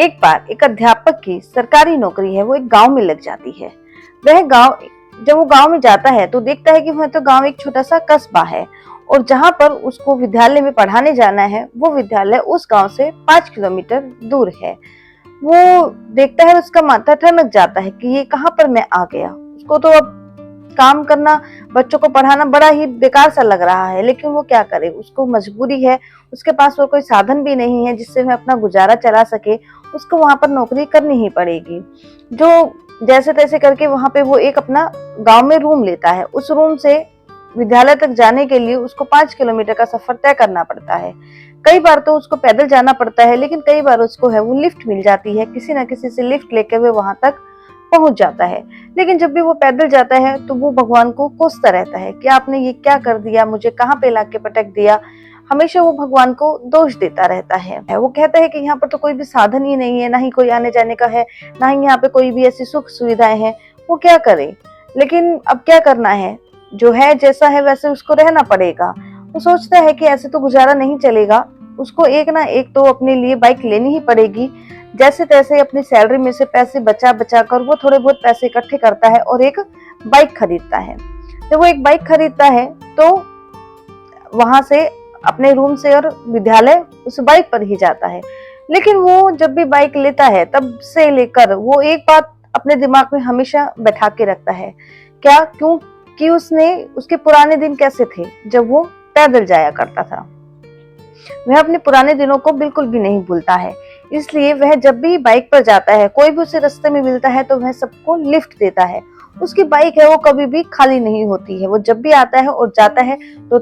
एक बार एक अध्यापक की सरकारी नौकरी है, वो एक गांव में लग जाती है। वह गांव जब वो गांव में जाता है तो देखता है कि वह तो गांव एक छोटा सा कस्बा है और जहां पर उसको विद्यालय में पढ़ाने जाना है वो विद्यालय उस गांव से 5 किलोमीटर दूर है। वो देखता है, उसका माथा ठनक जाता है कि ये कहाँ पर मैं आ गया। उसको तो अब काम करना, बच्चों को पढ़ाना बड़ा ही बेकार सा लग रहा है, लेकिन वो क्या करे, उसको मजबूरी है। उसके पास और कोई साधन भी नहीं है जिससे वह अपना गुजारा चला सके। उसको वहां पर नौकरी करनी ही पड़ेगी। जो जैसे तैसे करके वहां पे वो एक अपना गांव में रूम लेता है। उस रूम से विद्यालय तक जाने के लिए उसको 5 किलोमीटर का सफर तय करना पड़ता है। कई बार तो उसको पैदल जाना पड़ता है, लेकिन कई बार उसको है वो लिफ्ट मिल जाती है। किसी न किसी से लिफ्ट लेकर वे वहां तक पहुंच जाता है। लेकिन जब भी वो पैदल जाता है तो वो भगवान को कोसता रहता है कि आपने ये क्या कर दिया, मुझे कहाँ पे लाके पटक दिया। हमेशा वो भगवान को दोष देता रहता है। वो कहता है कि यहाँ पर तो कोई भी साधन ही नहीं है, ना ही कोई आने जाने का है, ना ही यहाँ पे कोई भी ऐसी सुख सुविधाएं हैं। वो क्या करे, लेकिन अब क्या करना है, जो है जैसा है वैसे उसको रहना पड़ेगा। वो सोचता है कि ऐसे तो गुजारा नहीं चलेगा, उसको एक ना एक तो अपने लिए बाइक लेनी ही पड़ेगी। जैसे तैसे अपनी सैलरी में से पैसे बचा बचा कर वो थोड़े बहुत पैसे इकट्ठे करता है और एक बाइक खरीदता है। जब वो एक बाइक खरीदता है तो वहां से अपने रूम से और विद्यालय उस बाइक पर ही जाता है। लेकिन वो जब भी बाइक लेता है तब से लेकर वो एक बात अपने दिमाग में हमेशा बैठा के रखता है। क्या, क्यों कि उसने उसके पुराने दिन कैसे थे जब वो पैदल जाया करता था। वह अपने पुराने दिनों को बिल्कुल भी नहीं भूलता है। इसलिए वह जब भी बाइक पर जाता है, कोई भी उसे रास्ते में मिलता है तो वह सबको लिफ्ट देता है। उसकी बाइक है वो कभी भी खाली नहीं होती है। वो जब भी आता है और जाता है तो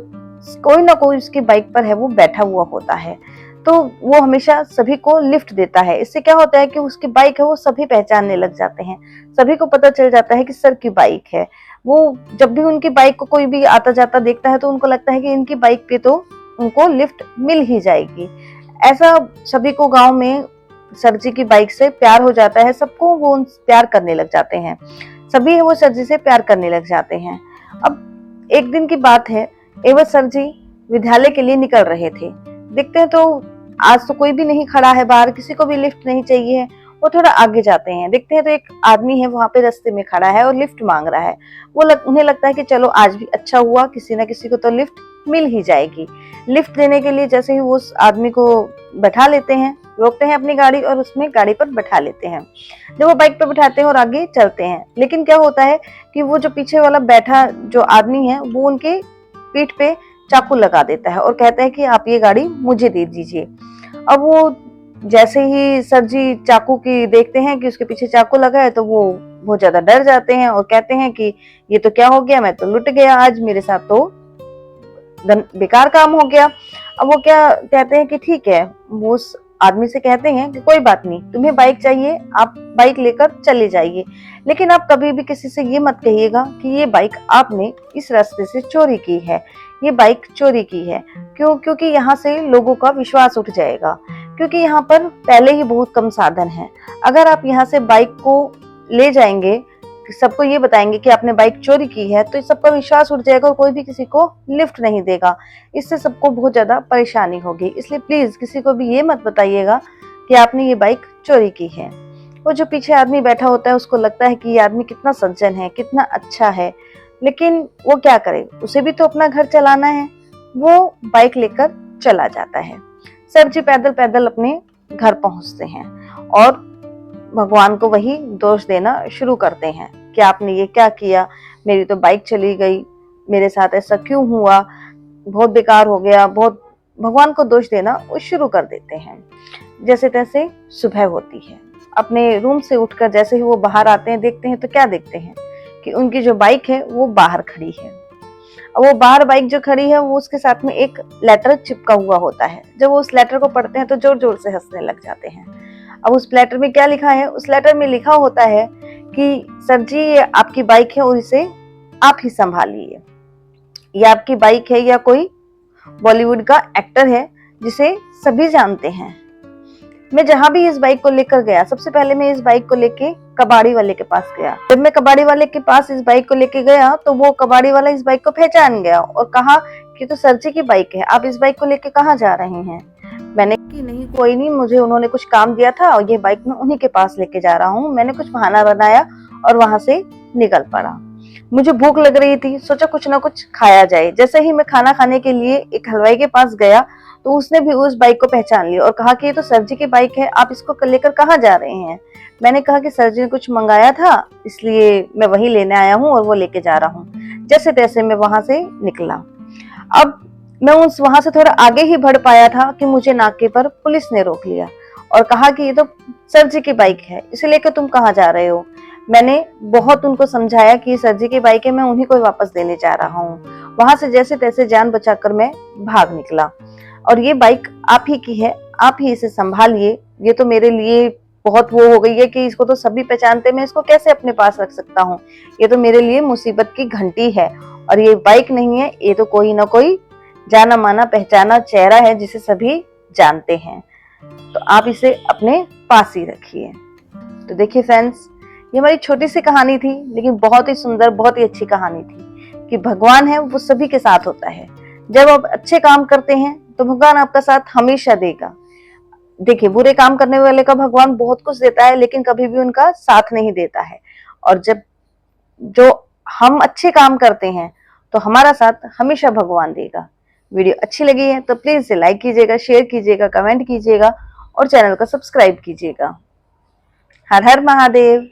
कोई ना कोई उसकी बाइक पर है वो बैठा हुआ होता है। तो वो हमेशा सभी को लिफ्ट देता है। इससे क्या होता है कि उसकी बाइक है वो सभी पहचानने लग जाते हैं। सभी को पता चल जाता है कि सर की बाइक है। वो जब भी उनकी बाइक को कोई भी आता जाता देखता है तो उनको लगता है कि इनकी बाइक पे तो उनको लिफ्ट मिल ही जाएगी। ऐसा सभी को गांव में सर जी की बाइक से प्यार हो जाता है। सबको वो प्यार करने लग जाते हैं। सभी वो सर जी से प्यार करने लग जाते हैं। अब एक दिन की बात है, एवं सर जी विद्यालय के लिए निकल रहे थे। देखते हैं तो आज तो कोई भी नहीं खड़ा है बाहर, किसी को भी लिफ्ट नहीं चाहिए। वो थोड़ा आगे जाते हैं, देखते हैं तो एक आदमी है वहां पे रास्ते में खड़ा है और लिफ्ट मांग रहा है। उन्हें लगता है कि चलो आज भी अच्छा हुआ, किसी ना किसी को तो लिफ्ट मिल ही जाएगी। लिफ्ट देने के लिए जैसे ही वो उस आदमी को बैठा लेते हैं, रोकते हैं अपनी गाड़ी और उसमें गाड़ी पर बैठा लेते हैं। जब वो बाइक पर बैठाते हैं और आगे चलते हैं, लेकिन क्या होता है कि वो जो पीछे वाला बैठा जो आदमी है वो उनके पीठ पे चाकू लगा देता है और कहता है कि आप ये गाड़ी मुझे दे दीजिए। अब वो जैसे ही सर जी चाकू की देखते हैं कि उसके पीछे चाकू लगा है तो वो बहुत ज्यादा डर जाते हैं और कहते हैं कि ये तो क्या हो गया, मैं तो लुट गया, आज मेरे साथ तो बेकार काम हो गया। अब वो क्या कहते हैं कि ठीक है, वो उस आदमी से कहते हैं कि कोई बात नहीं, तुम्हें बाइक चाहिए, आप बाइक लेकर चले जाइए, लेकिन आप कभी भी किसी से ये मत कहिएगा कि ये बाइक आपने इस रास्ते से चोरी की है, ये बाइक चोरी की है। क्योंकि यहाँ से लोगों का विश्वास उठ जाएगा। क्योंकि यहाँ पर पहले ही बहुत कम साधन है। अगर आप यहाँ से बाइक को ले जाएंगे, सबको ये बताएंगे कि आपने बाइक चोरी की है, तो सबका विश्वास उठ जाएगा और कोई भी किसी को लिफ्ट नहीं देगा। इससे सबको बहुत ज्यादा परेशानी होगी। इसलिए प्लीज किसी को भी ये मत बताइएगा कि आपने ये बाइक चोरी की है। वो जो पीछे आदमी बैठा होता है उसको लगता है कि ये आदमी कितना सज्जन है, कितना अच्छा है, लेकिन वो क्या करे, उसे भी तो अपना घर चलाना है। वो बाइक लेकर चला जाता है। सर जी पैदल पैदल अपने घर पहुंचते हैं और भगवान को वही दोष देना शुरू करते हैं कि आपने ये क्या किया, मेरी तो बाइक चली गई, मेरे साथ ऐसा क्यों हुआ, बहुत बेकार हो गया। बहुत भगवान को दोष देना वो शुरू कर देते हैं। जैसे तैसे सुबह होती है। अपने रूम से उठकर जैसे ही वो बाहर आते हैं, देखते हैं तो क्या देखते हैं कि उनकी जो बाइक है वो बाहर खड़ी है। और वो बाहर बाइक जो खड़ी है वो उसके साथ में एक लेटर चिपका हुआ होता है। जब वो उस लेटर को पढ़ते हैं तो जोर जोर से हंसने लग जाते हैं। अब उस लेटर में क्या लिखा है, उस लेटर में लिखा होता है कि सर जी ये आपकी बाइक है और इसे आप ही संभालिए। ये आपकी बाइक है या कोई बॉलीवुड का एक्टर है जिसे सभी जानते हैं। मैं जहां भी इस बाइक को लेकर गया, सबसे पहले मैं इस बाइक को लेके कबाड़ी वाले के पास गया। जब मैं कबाड़ी वाले के पास इस बाइक को लेके गया तो वो कबाड़ी वाला इस बाइक को पहचान गया और कहा कि तो सर जी की बाइक है, आप इस बाइक को लेके कहाँ जा रहे हैं। मैंने कि नहीं कोई नहीं, मुझे उन्होंने कुछ काम दिया था और ये बाइक मैं उन्हीं के पास लेके जा रहा हूँ। मैंने कुछ बहाना बनाया और वहां से निकल पड़ा। मुझे भूख लग रही थी, सोचा कुछ ना कुछ खाया जाए। जैसे ही मैं खाना खाने के लिए एक हलवाई के पास गया तो उसने भी उस बाइक को पहचान लिया और कहा कि ये तो सर जी की बाइक है, आप इसको लेकर कहाँ जा रहे हैं। मैंने कहा कि सर जी ने कुछ मंगाया था इसलिए मैं वही लेने आया हूँ और वो लेके जा रहा हूँ। जैसे तैसे मैं वहां से निकला। अब मैं उस वहां से थोड़ा आगे ही बढ़ पाया था कि मुझे नाके पर पुलिस ने रोक लिया और कहा कि ये तो सर जी की बाइक है, इसे लेकर तुम कहाँ जा रहे हो। मैंने बहुत उनको समझाया कि सर जी की बाइक है, मैं उन्हीं को वापस देने जा रहा हूँ। वहां से जैसे तैसे जान बचाकर मैं भाग निकला। और ये बाइक आप ही की है, आप ही इसे संभालिए। ये तो मेरे लिए बहुत वो हो गई है कि इसको तो सभी पहचानते, मैं इसको कैसे अपने पास रख सकता हूँ। ये तो मेरे लिए मुसीबत की घंटी है और ये बाइक नहीं है, ये तो कोई ना कोई जाना माना पहचाना चेहरा है जिसे सभी जानते हैं। तो आप इसे अपने पास ही रखिए। तो देखिए फ्रेंड्स, ये हमारी छोटी सी कहानी थी लेकिन बहुत ही सुंदर, बहुत ही अच्छी कहानी थी कि भगवान है वो सभी के साथ होता है। जब आप अच्छे काम करते हैं तो भगवान आपका साथ हमेशा देगा। देखिए, बुरे काम करने वाले का भगवान बहुत कुछ देता है लेकिन कभी भी उनका साथ नहीं देता है। और जब जो हम अच्छे काम करते हैं तो हमारा साथ हमेशा भगवान देगा। वीडियो अच्छी लगी है तो प्लीज इसे लाइक कीजिएगा, शेयर कीजिएगा, कमेंट कीजिएगा और चैनल को सब्सक्राइब कीजिएगा। हर हर महादेव।